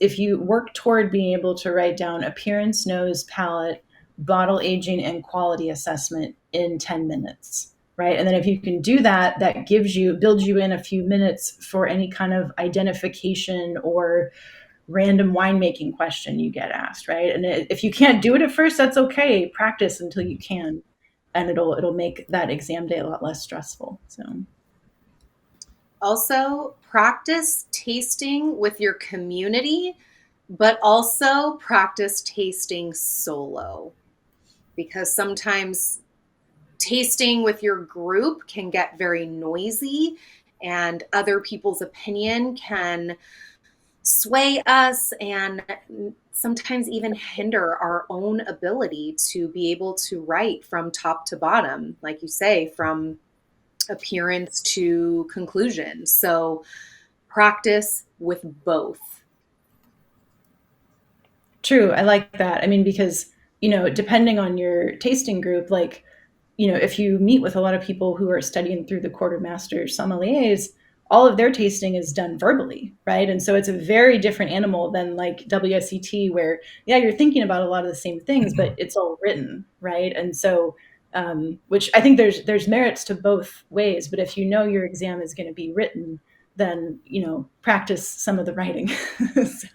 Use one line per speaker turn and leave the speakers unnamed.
if you work toward being able to write down appearance, nose, palate, bottle aging, and quality assessment in 10 minutes, right? And then if you can do that, that builds you in a few minutes for any kind of identification or random winemaking question you get asked, right? And if you can't do it at first, that's okay. Practice until you can, and it'll make that exam day a lot less stressful. So
Also, practice tasting with your community, but also practice tasting solo, because sometimes tasting with your group can get very noisy, and other people's opinion can sway us and sometimes even hinder our own ability to be able to write from top to bottom, like you say, from appearance to conclusion. So practice with both.
true, I like that. I mean, because depending on your tasting group, like if you meet with a lot of people who are studying through the quartermaster sommeliers, all of their tasting is done verbally, right? And so it's a very different animal than like WSET, where yeah, you're thinking about a lot of the same things, but it's all written, right? And so, which I think there's merits to both ways. But if you know your exam is going to be written, then practice some of the writing. So